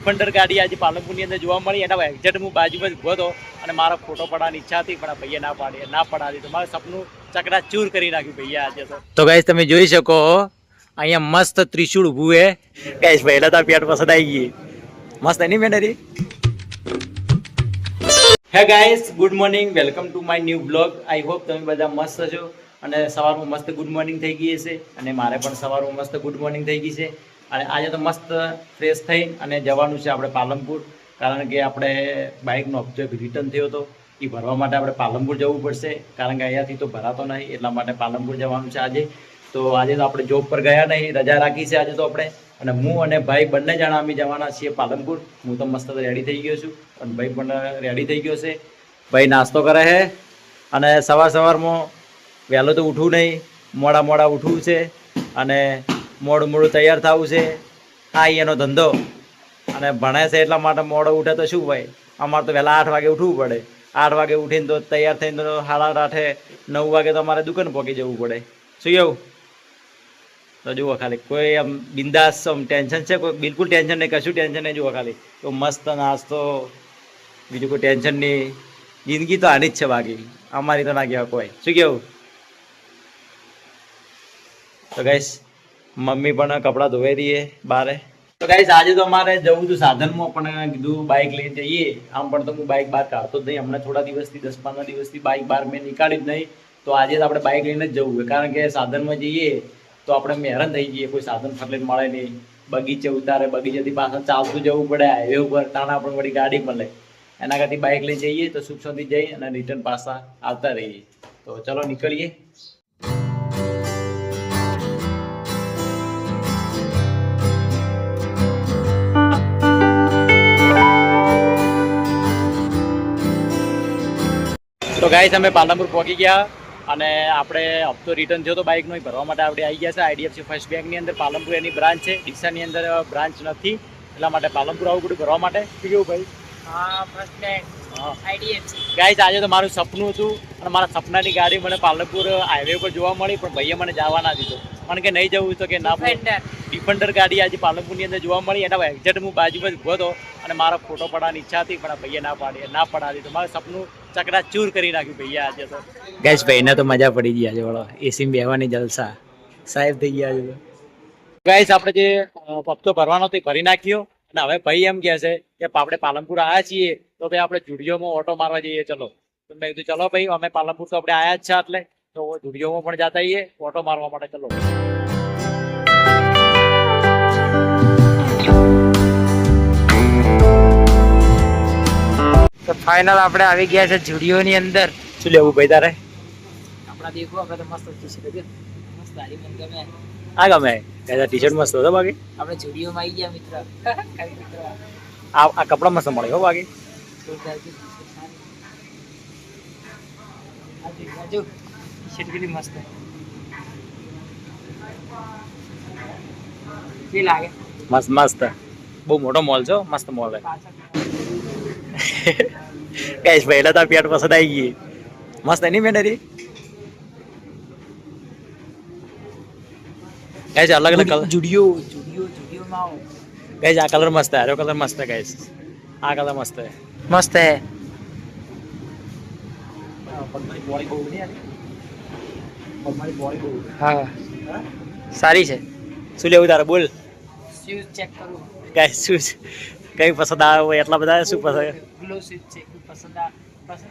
Defender ગાડી આજે પાલનપુરની અંદર જોવા મળી. એના એક્ઝેક્ટ હું બાજુમાં જ ઊભો હતો અને મારો ફોટો પડાવવાની ઈચ્છા હતી, પણ ભૈયા ના પડાવી. તો મારું સપનું ચકનાચૂર કરી નાખ્યું ભૈયા આજે તો ગાઈસ તમે જોઈ શકો અહીંયા મસ્ત ત્રિશુળ ઊભું હે ગાઈસ. પહેલા તો પેટ પસંદ આવી ગઈ મસ્ત એની મેનરી. Hey guys, good morning, welcome to my new blog. I hope તમે બધા મસ્ત છો અને સવારમાં મસ્ત ગુડ મોર્નિંગ થઈ ગઈ હશે અને મારે પણ સવારમાં મસ્ત ગુડ મોર્નિંગ થઈ ગઈ છે. અને આજે તો મસ્ત ફ્રેશ થઈ અને જવાનું છે આપણે પાલનપુર, કારણ કે આપણે બાઇકનો હપ્તો રિટર્ન થયો હતો એ ભરવા માટે આપણે પાલનપુર જવું પડશે, કારણ કે અહીંયાથી તો ભરાતો નહીં, એટલા માટે પાલનપુર જવાનું છે આજે. તો આજે તો આપણે જોબ પર ગયા નહીં, રજા રાખી છે આજે તો આપણે. અને હું અને ભાઈ બંને જણા અમે જવાના છીએ પાલનપુર. હું તો મસ્ત રેડી થઈ ગયો છું અને ભાઈ પણ રેડી થઈ ગયો છે. ભાઈ નાસ્તો કરે છે અને સવારમાં વહેલો તો ઉઠવું નહીં, મોડા ઉઠવું છે અને મોડું તૈયાર થવું છે. આ એનો ધંધો અને ભણે છે એટલા માટે મોડો ઉઠે તો શું ભાઈ, અમારે તો વહેલા 8 વાગે ઉઠવું પડે. 8 વાગે ઉઠીને તો તૈયાર થઈને તો 8:30 9 વાગે તો અમારે દુકાન પહોંચી જવું પડે. શું એવું? તો જુઓ ખાલી કોઈ આમ બિંદાસ ટેન્શન છે કોઈ? બિલકુલ ટેન્શન નહીં, કશું ટેન્શન નહીં. જુઓ ખાલી તો મસ્ત નાસ્તો, બીજું કોઈ ટેન્શન નહીં. જિંદગી તો આની જ છે, બાકી અમારી તો ના કહેવાય કોઈ. શું કેવું? તો ગાઈસ મમ્મી પણ કપડાં ધોઈ દઈએ બારે. તો ગાઈસ આજે તો અમારે જવું હતું સાધનમાં, પણ કીધું બાઇક લઈને જઈએ. આમ પણ તો હું બાઇક બહાર કાઢતો જ નહીં હમણાં થોડા દિવસથી, 10-15 દિવસથી બાઇક બહાર મેં નીકાળી જ નહીં. તો આજે તો આપણે બાઇક લઈને જ જવું હોય, કારણ કે સાધનમાં જઈએ તો આપણે હેરાન થઈ જઈએ, કોઈ સાધન ફરલે મળે નહીં, બગીચે ઉતારે, બગીચેથી પાછળ ચાલતું જવું પડે હાઈવે ઉપર, તાણા પણ વળી ગાડી મળે. એના કરતી બાઇક લઈને જઈએ તો સુખ શાંતિ જઈએ અને રિટર્ન પાછા આવતા રહીએ. તો ચલો નીકળીએ. તો ગાઈસ અમે પાલનપુર પહોંચી ગયા અને આપણે હપ્તો રિટર્ન થયો તો બાઇકનો એ ભરવા માટે આપણે આવી ગયા છે. આઈડીએફસી ફર્સ્ટ બેંકની અંદર પાલનપુર એની બ્રાન્ચ છે, ડીસાની અંદર બ્રાન્ચ નથી, એટલા માટે પાલનપુર આવવું પડ્યું ભરવા માટે. શું કેવું ભાઈ? હા, ફર્સ્ટ બેંક આઈડીએફસી. ગાઈસ આજે તો મારું સપનું હતું અને મારા સપનાની ગાડી મને પાલનપુર હાઈવે પર જોવા મળી, પણ ભાઈએ મને જવા ના દીધો. કારણ કે નહીં જવું તો કે ના, ડિફેન્ડર ગાડી આજે પાલનપુરની અંદર જોવા મળી. એના એક્ઝેક્ટ હું બાજુમાં જ ઊભો હતો અને મારો ફોટો પડાવવાની ઈચ્છા હતી, પણ ભાઈએ ના પડાવી. તો મારું સપનું ચકનાચૂર કરી નાખ્યું ભૈયા આજે તો. ગાઈસ ભાઈને તો મજા પડી ગઈ આજે, વળો એસીમાં બેહવાની જલસા સાહેબ થઈ ગયા છે. ગાઈસ આપણે જે હપ્તો ભરવાનો હતો એ ભરી નાખ્યો અને હવે ભાઈ એમ કહે છે કે આપણે પાલનપુર આવ્યા છીએ તો ભાઈ આપણે જુડિયોમાં ઓટો મારવા જઈએ. ચલો તો મેં કીધું ચલો ભાઈ, અમે પાલનપુર તો આપણે આવ્યા જ છે, એટલે તો જુડિયોમાં પણ જતા આવીએ ઓટો મારવા માટે. ચલો તો ફાઇનલ આપણે આવી ગયા છે જુડિયોની અંદર. શું લેવું ભાઈ તારે? આપણા દેખો આપણે તો મસ્ત ટી-શર્ટ છે, મસ્ત આરી મને ગમે. આ ગમે ગાઈસ, ટી-શર્ટ મસ્ત હતો બાકી. આપણે જુડિયોમાં આવી ગયા મિત્ર. કઈ મિત્ર આ કપડા મસ્ત મળે હો બાકી. આજુ ટી-શર્ટ કેટલી મસ્ત છે, લાગે મસ્ત. બહુ મોટો મોલ છે, મસ્ત મોલ છે. ગાઈસ પહેલા તો પેટ પસંદ આવી ગઈ મસ્ત એની મેનરી. ગાઈસ અલગ અલગ કલર જુડિયોમાં ગાઈસ આ કલર મસ્ત है, કલર મસ્ત है ગાઈસ, આ કલર મસ્ત है. હા સારી છે. શું લેવું તારે બોલ? શૂઝ ચેક કરું ગાઈસ. શૂઝ કઈ પસંદ આવે હોય એટલા બધા. શું પસંદ? ગ્લો શૂઝ છે, પસંદ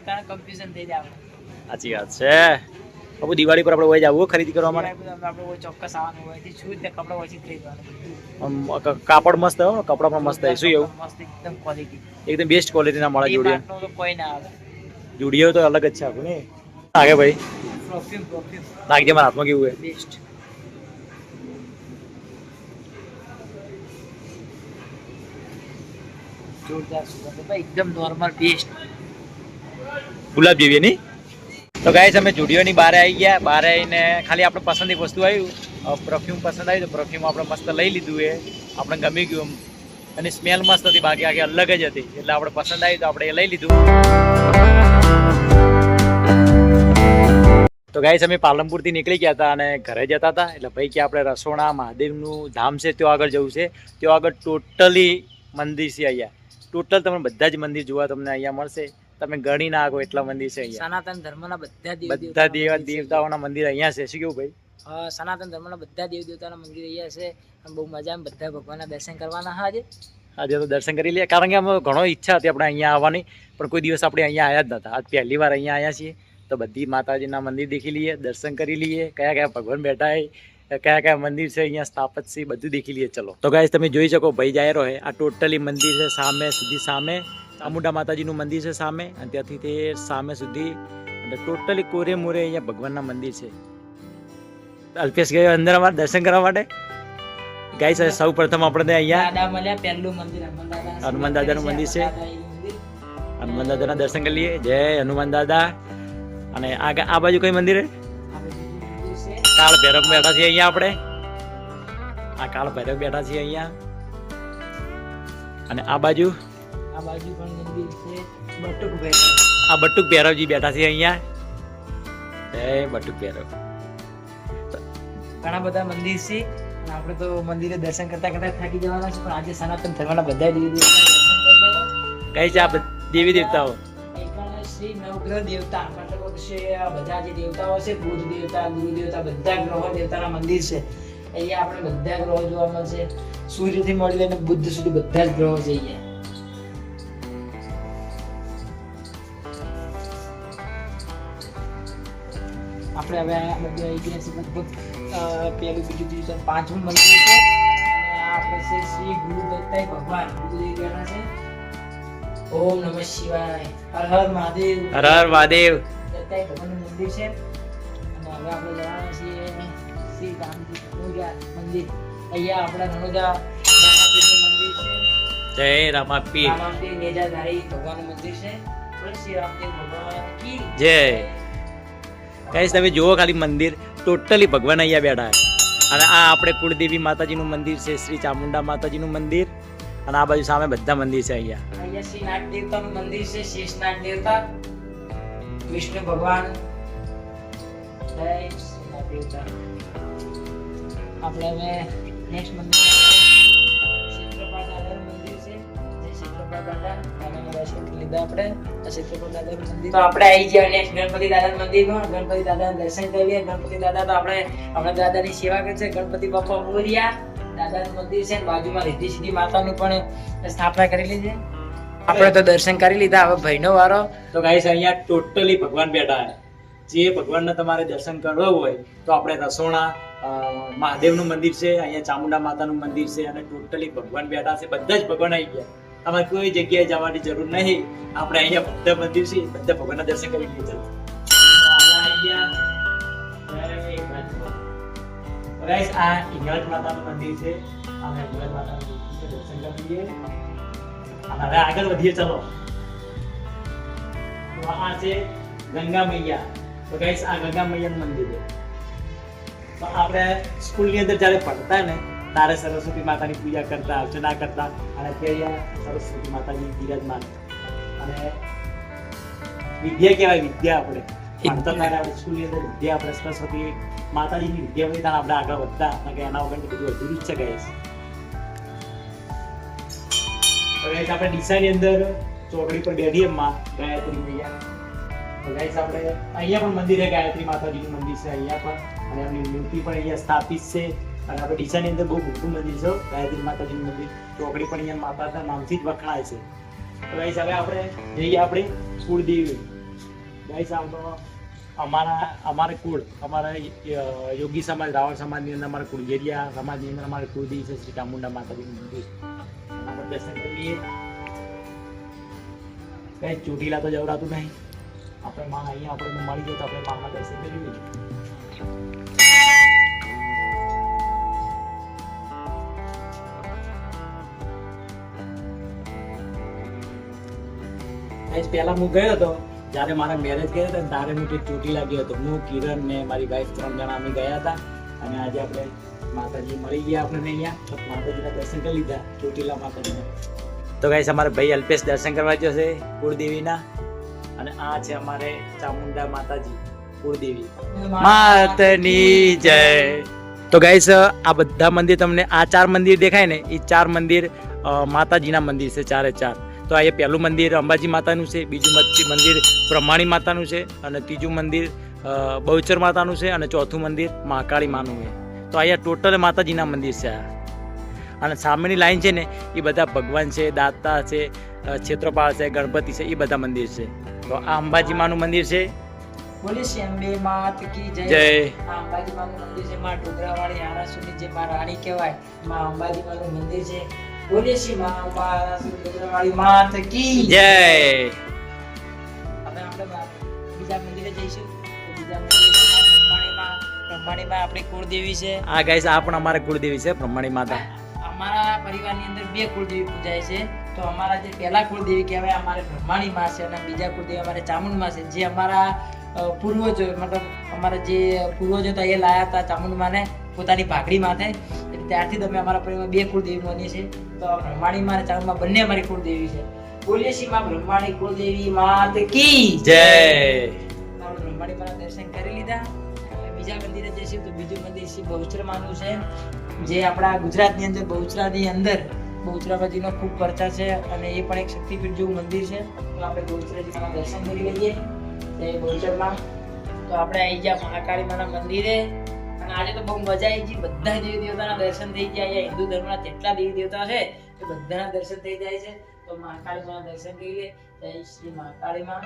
કારણ કન્ફ્યુઝન થઈ જાય. સાચી વાત છે. બાબુ દિવાળી પર આપણે હોય જવું ખરીદી કરવા માટે. આપણે કોઈ ચોક્કસ આવવાનું હોય થી શૂઝ ને કપડા ઓછી થઈ જવાનું. કાપડ મસ્ત હો, કપડા પણ મસ્ત. શું એવું? મસ્ત એકદમ ક્વોલિટી, એકદમ બેસ્ટ ક્વોલિટી ના મળે જુડિયો. કોઈ ના આવે, જુડિયો તો અલગ જ છે આપણને. આગે ભાઈ પરફ્યુમ લાગજે મારા હાથમાં કેવું છે. બેસ્ટ જોરદાર સુગંધ ભાઈ, એકદમ નોર્મલ બેસ્ટ ગુલાબ જેવી નહીં. તો ગાઈસ અમે જુડિયોની બહાર આવી ગયા. બહાર આવીને ખાલી આપણે પસંદની વસ્તુ આવ્યું, પરફ્યુમ પસંદ આવી તો પરફ્યુમ આપણે મસ્ત લઈ લીધું. એ આપણે ગમી ગયું અને સ્મેલ મસ્ત હતી, બાકી આખી અલગ જ હતી, એટલે આપણે પસંદ આવી તો આપણે એ લઈ લીધું. તો ગાઈસ અમે પાલનપુરથી નીકળી ગયા હતા અને ઘરે જતા હતા, એટલે ભાઈ કે આપણે રસોણા મહાદેવનું ધામ છે ત્યાં આગળ જવું છે. ત્યાં આગળ ટોટલી મંદિર છે અહીંયા. ટોટલ તમને બધા જ મંદિર જોવા તમને અહીંયા મળશે. તમે ગણી ના આગો એટલા મંદિર છે અહીંયા. સનાતન ધર્મના બધા દેવ દેવતાઓના મંદિર અહીંયા છે. શું કેવું ભાઈ? સનાતન ધર્મના બધા દેવ દેવતાના મંદિર અહીંયા છે અને બહુ મજા આવે. બધા ભગવાનના દર્શન કરવાના આજે તો દર્શન કરી લઈએ. કારણ કે અમે ઘણો ઈચ્છા હતી આપણે અહીંયા આવવાની, પણ કોઈ દિવસ આપણે અહીંયા આવ્યા જ નતા. આજ પહેલી વાર અહીંયા આવ્યા છીએ, તો બધી માતાજીના મંદિર દેખી લઈએ, દર્શન કરી લઈએ, કયા કયા ભગવાન બેઠા છે, કયા કયા મંદિર છે અહીંયા સ્થાપત છે, બધું દેખી લઈએ. ચલો તો ગાઈસ તમે જોઈ શકો ભાઈ જાય રહ્યો છે. આ ટોટલી મંદિર છે સામે સુધી, સામે ચામુંડા માતાજીનું મંદિર છે સામે, અને ત્યાંથી તે સામે સુધી ટોટલી કોરે મોરે અહીંયા ભગવાનના મંદિર છે. અલ્પેશ ગયો અંદર અમારે દર્શન કરવા માટે. ગાઈસ સૌ પ્રથમ આપણે અહીંયા પહેલું મંદિર હનુમાન દાદાનું મંદિર છે. હનુમાન દાદાના દર્શન કરી લઈએ. જય હનુમાન દાદા. અને આ બાજુ કઈ મંદિર કાળ ભૈરવ બેઠા છીએ અહીંયા આપણે. આ કાળ ભૈરવ બેઠા છીએ અહીંયા. અને આ બાજુ પણ મંદિર છે બટુક ભૈરવ. આ બટુક ભૈરવજી બેઠા છે અહીંયા. જય બટુક ભૈરવ. ઘણા બધા મંદિર છે. આપણે તો મંદિરે દર્શન કરતા કરતા થાકી જવાના છે, પણ આજે સનાતન ધર્મના બધા દેવી દેવતા કઈ છે આ દેવી દેવતાઓ? શ્રી નવગ્રહ દેવતા મતલબ છે બધા જે દેવતાઓ છે, બુધ દેવતા, ગુરુ દેવતા, બધા ગ્રહો દેવતાના મંદિર છે. અહીંયા આપણે બધા ગ્રહો જોવા મળશે. સૂર્યથી મળી લઈને બુદ્ધ સુધી બધા જ ગ્રહો છે અહીંયા. આપણે હવે આ બધું ઐતિહાસિક લગભગ પેલું બીજું ત્રીજું પાંચમું મંદિર છે. અને આ આપણે છે શ્રી ગુરુ દત્તાય ભગવાન ગુરુદેવ બેઠા છે. ઓમ નમઃ શિવાય, હર હર મહાદેવ. હર હર મહાદેવ. દત્તાય ભગવાનનું મંદિર છે. અને હવે આપણે જવાના છીએ શ્રી રામજી રણોજા મંદિર. અહીંયા આપણા રણોજા રામાપીરનું મંદિર છે. જય રામાપીર. રામાપીર નેજાધારી ભગવાનનું મંદિર છે. શ્રી રામદેવ ભગવાન કી જય. ગાઈસ તમે જુઓ ખાલી મંદિર, ટોટલી ભગવાન અહીંયા બેઠા છે. અને આ આપણે કુળદેવી માતાજીનું મંદિર છે, શ્રી ચામુંડા માતાજીનું મંદિર. અને આ બાજુ સામે બધા મંદિર છે અહીંયા. અહીંયા શ્રી નાગ દેવતાનું મંદિર છે. શેષ નાગ દેવતા, વિષ્ણુ ભગવાન. જય શ્રી નાગ દેવતા. આપણે હવે નેક્સ્ટ મંદિર ક્ષેત્રપાળ દાદાનું મંદિર છે. જય ક્ષેત્રપાળ દાદા. અને દર્શન લીધા આપણે ક્ષેત્રપાળ દાદાનું મંદિર. તો આપણે આવી ગયા નેક્સ્ટ ગણપતિ દાદાના મંદિરમાં. ગણપતિ દાદાના દર્શન કરીએ. ગણપતિ દાદા તો આપણે હમણાં દાદાની સેવા કરે છે. ગણપતિ બાપા મોરયા દાદાનું મંદિર છે. બાજુમાં રિદ્ધિ સિદ્ધિ માતાની પણ સ્થાપના કરેલી છે. આપણે તો દર્શન કરી લીધા. હવે ભાઈનો વારો. તો ગાઈસ અહીંયા ટોટલી ભગવાન બેઠા છે. જે ભગવાનને તમારે દર્શન કરવા હોય તો આપણે રસોણા મહાદેવનું મંદિર છે, અહીંયા ચામુંડા માતાનું મંદિર છે, અને ટોટલી ભગવાન બેઠા છે. બધા જ ભગવાન આવી ગયા. તમારે કોઈ જગ્યાએ જવાની જરૂર નહીં. આપણે અહીંયા બધા મંદિર છે, બધા ભગવાનના દર્શન કરી લઈએ. ગાઈસ આ હિંગળાજ માતાનું મંદિર છે. આપણે હિંગળાજ માતાનું દર્શન કરી લઈએ. અને હવે આગળ વધીએ. ચલો તો આ છે ગંગા મૈયા. તો ગાઈસ આ ગંગા મૈયાનું મંદિર છે. તો આપણે સ્કૂલની અંદર જ્યારે ભણતા ને તારે સરસ્વતી માતાની પૂજા કરતા, અર્ચના કરતા, અને ત્યાં સરસ્વતી માતાની બિરાજમાન. અને વિદ્યા કહેવાય, વિદ્યા આપણે ભણતા ત્યારે આપણે સ્કૂલની અંદર વિદ્યા આપણે સરસ્વતી માતાજીની વિદ્યા હોય ત્યારે આપણે આગળ વધતા. કે એના વગર બધું અધૂરું જ છે ગાઈસ. તો ગાઈસ આપણે ડીસાની અંદર ચોકડી પર બેઠીએ માં ગાયત્રી મૈયા. તો ગાઈસ આપણે અહીંયા પણ મંદિર છે, ગાયત્રી માતાજીનું મંદિર છે અહીંયા પણ. અને એમની મૂર્તિ પણ અહીંયા સ્થાપિત છે. અને આપણે ડીસાની અંદર બહુ મોટું મંદિર છે ગાયત્રી માતાજીનું મંદિર. ચોકડી પણ અહીંયા માતાના નામથી જ વખણાય છે. તો ગાઈસ હવે આપણે જઈએ આપણે કુળદેવી. ગાઈસ આમ તો અમારે કુળ, અમારા યોગી સમાજ, રાવણ સમાજની અંદર અમારા કુળગેરિયા સમાજની અંદર અમારે કુળદેવી છે શ્રી ચામુંડા માતાજીનું મંદિર. આપણે દર્શન કરીએ. કઈ ચોટીલા તો જવડાતું નહીં. આપણે માં અહીંયા આપણે મળી જાય તો આપણે માના દર્શન કરી લઈએ. પહેલા હું ગયો હતો જ્યારે મારા મેરેજ ગયા હતા ત્યારે હું ચોટીલા ગયો હતો. હું, કિરણ ને મારી વાઈફ 3 જણા અમે ગયા હતા. અને આજે આપણે માતાજી મળી ગયા આપણને અહીંયા. માતાજીના દર્શન કરી લીધા ચોટીલા માતાજીના. તો ગાઈસ અમારે ભાઈ અલ્પેશ દર્શન કરવા જશે કુળદેવીના. અને આ છે અમારે ચામુંડા માતાજી કુળદેવી માતની જય. તો ગાઈસ આ બધા મંદિર તમને, આ 4 મંદિર દેખાય ને, એ 4 મંદિર માતાજીના મંદિર છે 4 તો અહીંયા પહેલું મંદિર અંબાજી માતાનું છે, બીજું મંદિર બ્રહ્માણી માતાનું છે, અને ત્રીજું મંદિર બહુચર માતાનું છે, અને ચોથું મંદિર મહાકાળી માનું છે. તો અહીંયા ટોટલ માતાજીના મંદિર છે આ. અને સામેની લાઈન છે ને એ બધા ભગવાન છે, દાતા છે, ક્ષેત્રપાળ છે, ગણપતિ છે, એ બધા મંદિર છે. તો આ અંબાજી માનું મંદિર છે. બોલે શ્રી અંબે માત કી જય. જય. આ અંબાજી માનું મંદિર છે. માં ડોગરાવાળી આરાસુની જે માં રાણી કહેવાય, માં અંબાજી માનું મંદિર છે. બોલે શ્રી માં અંબા આરાસુ ડોગરાવાળી માત કી જય. હવે આપણે બીજા મંદિરે જઈશું. તો બીજા મંદિરમાં બ્રહ્માણીમાં આપણી કુળદેવી છે. આ ગાઈસ આ પણ અમારા કુળદેવી છે બ્રહ્માણી માતા. અમારા પરિવારની અંદર 2 કુળદેવી પૂજાય છે. તો અમારા જે પહેલા કુળદેવી કહેવાય અમારે બ્રહ્માણી માં છે, અને બીજા કુળદેવી અમારે ચામુંડમાં છે. જે અમારા પૂર્વજો મતલબ અમારા જે પૂર્વજો હતા એ લાયા હતા ચામુંડમાને પોતાની ભાખડી માથે. એટલે ત્યારથી તમે અમારા પરિવારમાં 2 કુળદેવી માનીએ છીએ. તો બ્રહ્માણી માં અને ચામુંડમાં બંને અમારી કુળદેવી છે. બોલીએ છીએ માં બ્રહ્માણી કુળદેવી માત કી જય. આપણે બ્રહ્માણી માના દર્શન કરી લીધા. હવે બીજા મંદિરે જઈશું. તો બીજું મંદિર શ્રી બહુચર માનું છે, જે આપણા ગુજરાતની અંદર બહુચરાની અંદર બહુચરાજીનો ખૂબ પ્રચાર છે, અને એ પણ એક શક્તિપીઠ જેવું મંદિર છે. તો આપણે બહુચરાજીના દર્શન કરી લઈએ. એ બહુચરમાં તો આપણે આવી ગયા મહાકાળી માના મંદિરે, અને આજે તો બહુ મજા આવી ગઈ. બધા દેવી દેવતાના દર્શન થઈ ગયા. અહીંયા હિન્દુ ધર્મના જેટલા દેવી દેવતા છે એ બધાના દર્શન થઈ જાય છે. તો મહાકાળી માના દર્શન કરી લે. જય શ્રી મહાકાળી માં.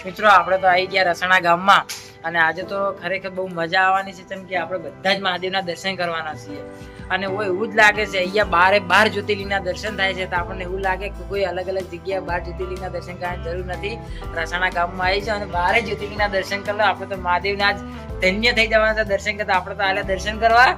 મિત્રો આપણે તો આવી ગયા રસણા ગામમાં, અને આજે તો ખરેખર બહુ મજા આવવાની છે, કેમ કે આપણે બધા જ મહાદેવના દર્શન કરવાના છીએ. અને એવું જ લાગે છે અહીંયા 12 જ્યોતિર્લિંગના દર્શન થાય છે. તો આપણને એવું લાગે કે કોઈ અલગ અલગ જગ્યાએ 12 જ્યોતિર્લિંગના દર્શન કરવાની જરૂર નથી. રસાણા ગામમાં આવી છે અને 12 જ્યોતિર્લિંગના દર્શન કરી લો. આપણે તો મહાદેવના જ ધન્ય થઈ જવાના છે દર્શન કરતા. આપણે તો આલ્યા દર્શન કરવા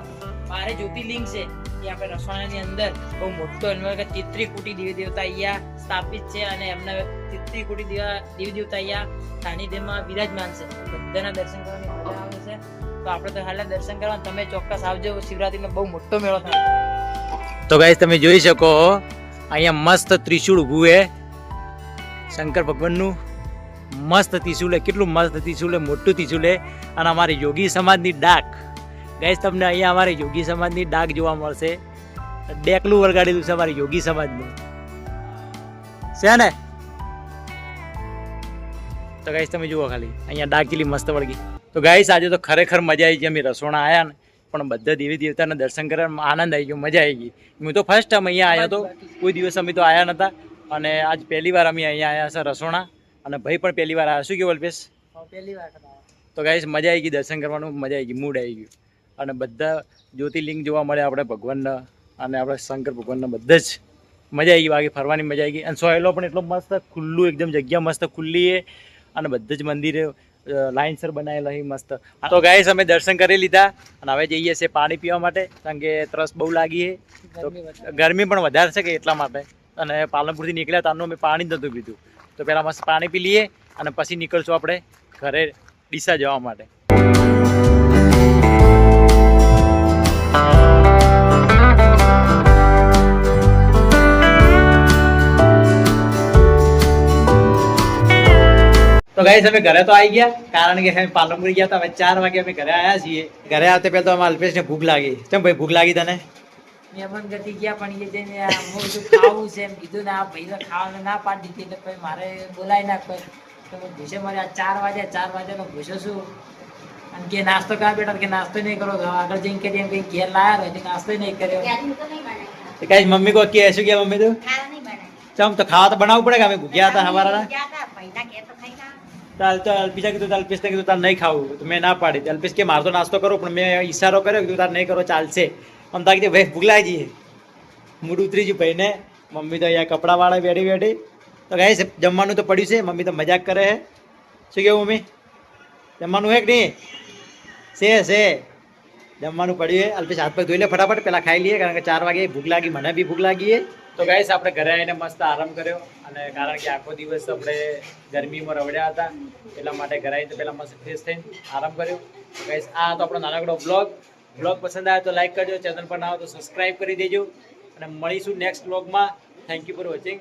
12 જ્યોતિર્લિંગ છે એ આપણે રસોણાની અંદર બહુ મોટો 33 કોટી દેવી દેવતા અહીંયા સ્થાપિત છે, અને એમના 33 કોટી દેવી દેવતા અહીંયા સાનિધ્યમાં બિરાજમાન છે. બધાના દર્શન કરવાની મજા આવે છે. તો આપણે તો હાલ દર્શન કરવા તમે ચોક્કસ આવજો. શિવરાત્રીનો બહુ મોટો મેળો થાય. તો ગાઈસ તમે જોઈ શકો અહીંયા મસ્ત ત્રિશૂળ ઊભું છે શંકર ભગવાનનું. મસ્ત ત્રિશૂળ છે, કેટલું મસ્ત ત્રિશૂળ છે, મોટું ત્રિશૂળ છે. અને અમારી યોગી સમાજની ડાક ગાઈસ, તમને અહીંયા અમારી યોગી સમાજની ડાક જોવા મળશે. ડેકલું વળગાડેલું છે અમારી યોગી સમાજનું છે ને. તો ગાઈસ તમે જુઓ ખાલી અહીંયા ડાક કેટલી મસ્ત વળગી. તો ગાઈસ આજે તો ખરેખર મજા આવી ગઈ. અમે રસોણા આવ્યા ને પણ બધા દેવી દેવતાના દર્શન કરવાનો આનંદ આવી ગયો, મજા આવી ગઈ. હું તો ફર્સ્ટ ટાઈમ અહીંયા આવ્યો તો, કોઈ દિવસ અમે તો આવ્યા નહોતા, અને આજ પહેલી વાર અમે અહીંયા આવ્યા છે રસોણા, અને ભાઈ પણ પહેલી વાર આવ્યા. શું કેવું અલ્પેશ? પહેલી વાર તો ગાઈસ મજા આવી ગઈ, દર્શન કરવાનું મજા આવી ગઈ, મૂડ આવી ગયું. અને બધા જ્યોતિર્લિંગ જોવા મળે આપણે ભગવાનના, અને આપણે શંકર ભગવાનના બધા જ મજા આવી ગઈ. બાકી ફરવાની મજા આવી ગઈ. અને સોયલો પણ એટલો મસ્ત ખુલ્લું, એકદમ જગ્યા મસ્ત ખુલ્લી છે, અને બધા જ મંદિરે લાઇનસર બનાવેલા છે મસ્ત. તો ગાઈસ અમે દર્શન કરી લીધા, અને હવે જઈએ છીએ પાણી પીવા માટે, કારણ કે તરસ બહુ લાગી છે. તો ગરમી પણ વધારે છે કે એટલા માટે, અને પાલનપુરથી નીકળ્યા તારનું અમે પાણી જ નહોતું પીધું. તો પહેલાં મસ્ત પાણી પી લઈએ, અને પછી નીકળશું આપણે ઘરે ડીસા જવા માટે. તો ગાઈસ અમે ઘરે તો આવી ગયા, કારણ કે અમે પાલનપુર ગયા હતા. હવે 4 વાગે અમે ઘરે આવ્યા છીએ. ઘરે આવતે પહેલા તો અમે અલ્પેશને ભૂખ લાગી. કેમ ભાઈ ભૂખ લાગી તને? મેમન ગતિ ગયા, પણ એ જઈને હું બધું ખાવું છે એમ કીધું ને, આ ભાઈ ખાવાનું ના પાડી દીધી. એટલે પછી મારે બોલાવી નાખ. તો ભૂસે મારે આ 4 વાગ્યાનો ભૂસો શું, અને કે નાસ્તો કરવા બેઠા, કે નાસ્તો નહીં કરો. આગળ જઈને કરીએ એમ કંઈ ઘેર લાયા હોય નાસ્તો નહીં કર્યો. કઈ મમ્મી કો કે શું કે મમ્મી તું ચમ તો ખાવા તો બનાવવું પડે કે અમે ભૂખ્યા હતા હવારા. ચાલ ચાલ અલ્પીસા કીધું, અલ્પીસને કીધું તાર નહીં ખાવું, તો મેં ના પાડી. અલ્પીસ કે મારતો નાસ્તો કરો, પણ મેં ઈશારો કર્યો કીધું તાર નહીં કરો ચાલશે. આમ તાર કીધું ભાઈ ભૂખ લાગી જઈએ, મૂડ ઉતરી ગયું ભાઈને. મમ્મી તો અહીંયા કપડાવાળા બેઠી. તો ગાઈસ જમવાનું તો પડ્યું છે, મમ્મી તો મજાક કરે છે. શું કેવું મમ્મી, જમવાનું હે કે નહીં? છે જમવાનું પડ્યું છે. અલ્પેશ હાથ પગ ધોઈ લે ફટાફટ, પહેલાં ખાઈ લઈએ, કારણ કે 4 વાગે ભૂખ લાગી, મને બી ભૂખ લાગી છે. તો ગાઈસ આપણે ઘરે આવીને મસ્ત આરામ કર્યો, અને કારણ કે આખો દિવસ આપણે ગરમીમાં રવડ્યા હતા, એટલા માટે ઘરે આવીને પહેલાં મસ્ત ફ્રેશ થઈને આરામ કર્યો. ગાઈસ આ તો આપણો નાનકડો બ્લોગ પસંદ આવે તો લાઈક કરજો, ચેનલ પર ના આવે તો સબસ્ક્રાઈબ કરી દેજો, અને મળીશું નેક્સ્ટ બ્લોગમાં. Thank you for watching.